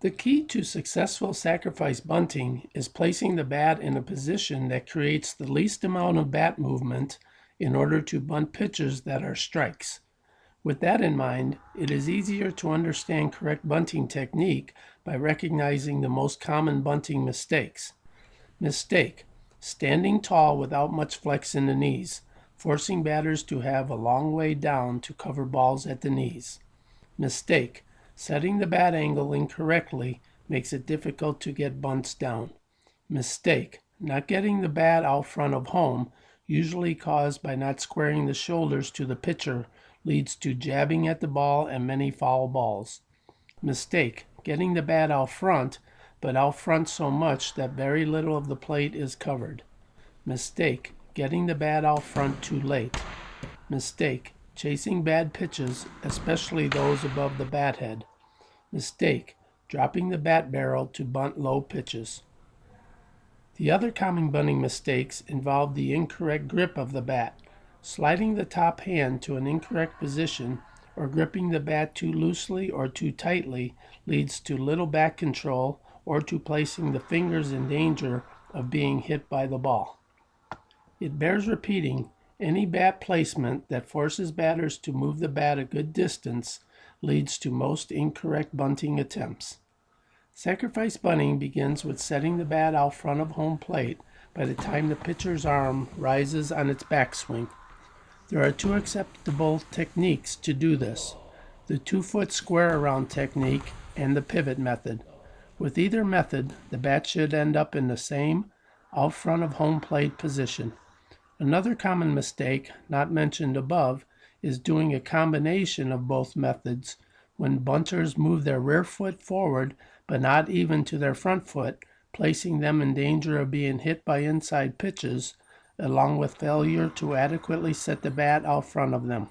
The key to successful sacrifice bunting is placing the bat in a position that creates the least amount of bat movement in order to bunt pitches that are strikes. With that in mind, it is easier to understand correct bunting technique by recognizing the most common bunting mistakes. Mistake: standing tall without much flex in the knees, forcing batters to have a long way down to cover balls at the knees. Mistake: setting the bat angle incorrectly makes it difficult to get bunts down. Mistake: not getting the bat out front of home, usually caused by not squaring the shoulders to the pitcher, leads to jabbing at the ball and many foul balls. Mistake: getting the bat out front, but out front so much that very little of the plate is covered. Mistake: getting the bat out front too late. Mistake: chasing bad pitches, especially those above the bat head. Mistake: dropping the bat barrel to bunt low pitches. The other common bunting mistakes involve the incorrect grip of the bat. Sliding the top hand to an incorrect position or gripping the bat too loosely or too tightly leads to little bat control or to placing the fingers in danger of being hit by the ball. It bears repeating, any bat placement that forces batters to move the bat a good distance leads to most incorrect bunting attempts. Sacrifice bunting begins with setting the bat out front of home plate by the time the pitcher's arm rises on its backswing. There are two acceptable techniques to do this: the 2-foot square around technique and the pivot method. With either method, the bat should end up in the same out front of home plate position. Another common mistake, not mentioned above, is doing a combination of both methods when bunters move their rear foot forward but not even to their front foot, placing them in danger of being hit by inside pitches, along with failure to adequately set the bat out front of them.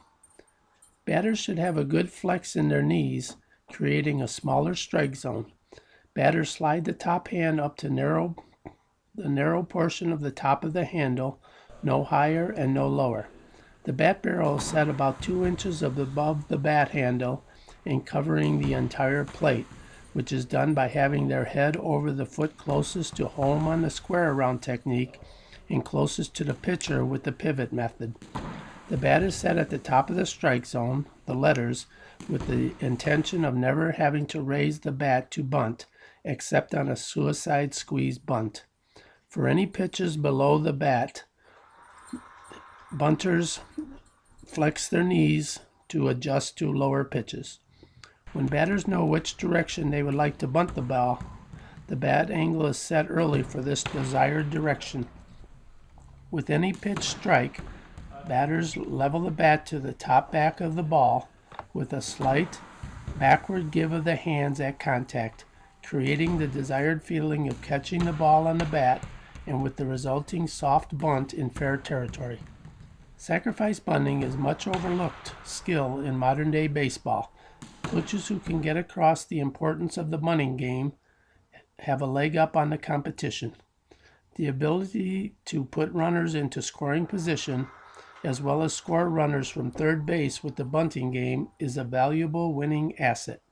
Batters should have a good flex in their knees, creating a smaller strike zone. Batters slide the top hand up to the narrow portion of the top of the handle, no higher and no lower. The bat barrel is set about 2 inches above the bat handle and covering the entire plate, which is done by having their head over the foot closest to home on the square around technique and closest to the pitcher with the pivot method. The bat is set at the top of the strike zone, the letters, with the intention of never having to raise the bat to bunt, except on a suicide squeeze bunt. For any pitches below the bat, bunters flex their knees to adjust to lower pitches. When batters know which direction they would like to bunt the ball, the bat angle is set early for this desired direction. With any pitch strike, batters level the bat to the top back of the ball with a slight backward give of the hands at contact, creating the desired feeling of catching the ball on the bat and with the resulting soft bunt in fair territory. Sacrifice bunting is much overlooked skill in modern-day baseball. Coaches who can get across the importance of the bunting game have a leg up on the competition. The ability to put runners into scoring position, as well as score runners from third base with the bunting game, is a valuable winning asset.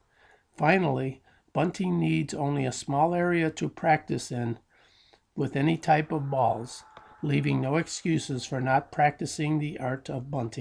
Finally, bunting needs only a small area to practice in with any type of balls, leaving no excuses for not practicing the art of bunting.